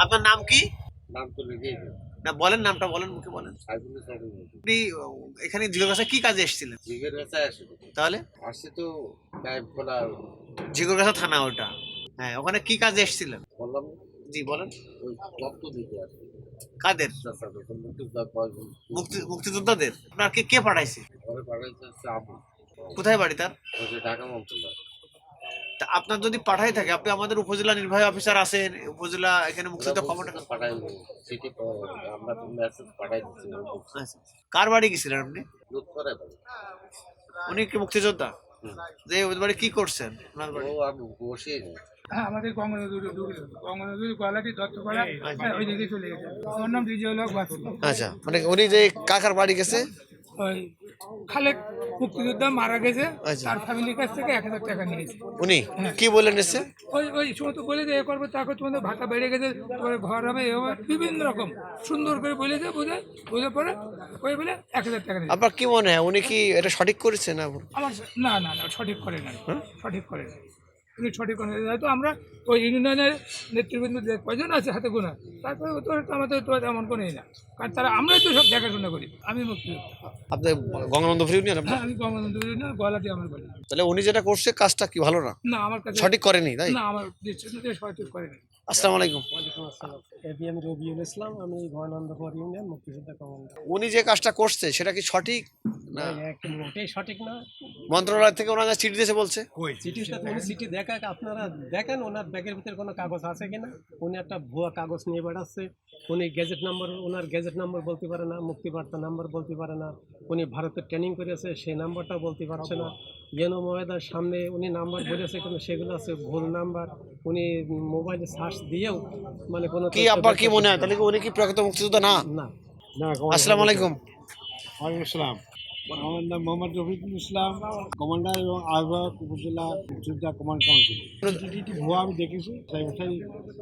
আপনার নাম কি? নাম তো লিখেই না, বলেন নামটা বলেন, মুখে বলেন। সাইফুল সাইফুল আপনি এখানে ঝিকরগাছা কি কাজে এসেছিলেন? জিগের কাছে আসে তাহলে আসছে তো গায়েব খোলা ঝিকরগাছা থানা ওটা। হ্যাঁ, ওখানে কি কাজে এসেছিলেন? বললাম জি বলেন। ওই তত্ত্ব দিতে আসে কাদের? মুক্তিযোদ্ধাদের? আপনার কে কে পাঠাইছে? পরে পাঠাইতে হচ্ছে আবু কোথায় বাড়ি তার? ওই যে ঢাকা মন্ত্রণালয় তা আপনার যদি পাঠাই থাকে, আপনি আমাদের উপজেলা নির্বাহী অফিসার আছেন, উপজেলা এখানে মুক্তিযোদ্ধা খবরটা। পাঠাইনি সিটি আমরা তো মেসেজ পাঠাই দিচ্ছি আচ্ছা, কার বাড়ি গেছিলেন আপনি? লুট করে পারে উনি কি মুক্তিযোদ্ধা? যে ওই বাড়ি কি করছেন ওনার বাড়ি? ও আমি বসিয়ে নিই হ্যাঁ, আমাদের গঙ্গা নদীর গলাটি দত্তপাড়া ওই দিকে চলে গেছে। আমার নাম বিজয় লোক বাসি। আচ্ছা, মানে উনি যে কাকার বাড়ি গেছে, ওই খালেক মুক্তিযোদ্ধা মারা গেছে, আচ্ছা। তার ফ্যামিলির কাছ থেকে 1,000 টাকা নিয়েছে। উনি কি বললেন এসে? ওই সময় তো বলে যে এ করবে তা করবে, তোমাদের ভাতা বেড়ে গেছে, তোমার ঘর হবে এ হবে, বিভিন্ন রকম সুন্দর করে বলেছে, বুঝে পরে ওই বলে 1,000 টাকা নিয়েছে। আপনার কি মনে হয় উনি কি এটা সঠিক করেছে না? আমার না না না সঠিক করে নাই, সঠিক করে নাই। উনি সঠিক করে নাই। হয়তো আমরা ওই ইউনিয়নের নেতৃবৃন্দ যে কয়জন আছে হাতে গোনা, তারপরে তো আমাদের তো এমন কোনো না, কারণ তারা আমরাই তো সব দেখাশোনা করি। আমি মুক্তিযোদ্ধা। আপনি গঙ্গানন্দপুর ইউনিয়ন? হ্যাঁ, আমি গঙ্গানন্দ ইউনিয়ন, গলাটি আমার বাড়ি। তাহলে উনি যেটা করছে কাজটা কি ভালো না? না, আমার কাছে সঠিক করেনি, তাই? না, আমার দৃষ্টিতে সঠিক করে নাই। আসসালামু আলাইকুম। আমি রবিউল ইসলাম, আমি গয়ানন্দপুর ইউনিয়ন মুক্তিযোদ্ধা কমান্ডার। উনি যে কাজটা করছে সেটা কি সঠিক না? মোটেই সঠিক না। মন্ত্রণালয় থেকে ওনারা চিঠি দিয়েছে বলছে। চিঠিটা উনি চিঠি দেখাক, আপনারা দেখেন ওনার ব্যাগের ভিতরে কোনো কাগজ আছে কিনা। উনি একটা ভুয়া কাগজ নিয়ে বেড়াচ্ছে। উনি গ্যাজেট নাম্বার, ওনার গ্যাজেট নাম্বার বলতে পারে না, মুক্তিবার্তা নাম্বার বলতে পারে না। উনি ভারতে ট্রেনিং করেছে, সেই নাম্বারটা বলতে পারছে না। ইয়েনো ময়দার সামনে উনি নাম্বার বলেছে, কিন্তু সেগুলো আছে ভুল নাম্বার। উনি মোবাইলে সার্চ দিয়েও মানে কোনো কি আপনার কি মনে হয় তাহলে কি উনি কি প্রকৃত মুক্তিযোদ্ধা না? না। আসসালামু আলাইকুম। ওয়ালাইকুম আসসালাম। আমার নাম মোহাম্মদ রফিকুল ইসলাম, কমান্ডার এবং আহ্বায়ক উপজেলা মুক্তিযোদ্ধা কমান্ড কাউন্সিল। চিঠিটি ভুয়া আমি দেখেছি, তাই ওটাই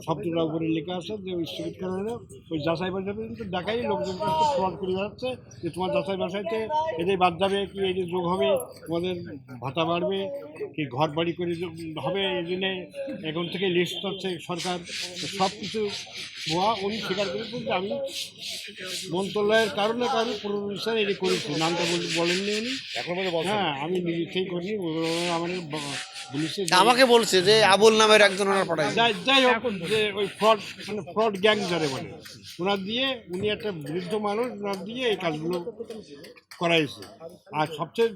শব্দটা উপরে লেখা আছে যে স্থগিত করা হলো। ওই যাচাই বাছাই কিন্তু দেখাই লোকজন কাছে ফ্রড করে বেড়াচ্ছে যে তোমার যাচাই বাছাইতে এটাই বাদ যাবে, কি এই যে যোগ হবে, তোমাদের ভাতা বাড়বে, কি ঘর বাড়ি করে হবে, এই জন্যে এখন থেকে লিস্ট হচ্ছে সরকার, সব কিছু ভুয়া। উনি স্বীকার করেছেন যে আমি মন্ত্রণালয়ের কারণে পুনরুদ্ধার এটি করেছি, নামটা বলেননি উনি। হ্যাঁ, আমি নিজেই করিনি, আমাদের পুলিশে আমাকে বলছে যে আবুল নামের একজন ওনার পাঠায়। যাই হোক, যে ওই ফ্রড মানে ফ্রড গ্যাং যারে বলে, ওনার দিয়ে উনি একটা বৃদ্ধ মানুষ, ওনার দিয়ে এই কাজগুলো করাইছে। আর সবচেয়ে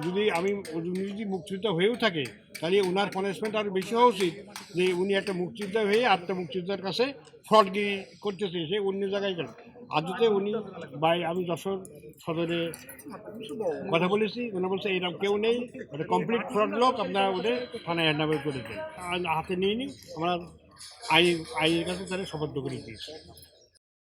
যদি উনি যদি মুক্তিযোদ্ধা হয়েও থাকে তাহলে ওনার পানিশমেন্ট আরও বেশি হওয়া উচিত, যে উনি একটা মুক্তিযোদ্ধা হয়ে আরেকটা মুক্তিযোদ্ধার কাছে ফ্রডগিরি করতেছে, সে অন্য জায়গায় গেল। আদতে উনি আমি যশোর সদরে কথা বলেছি, ওনারা বলছে এরকম কেউ নেই, ওটা কমপ্লিট ফ্রড লোক, আপনারা ওদের থানায় হ্যান্ডওভার করে দেন। হাতে নিয়ে আমরা আইনের কাছে তারা শপথ করে দিয়েছি।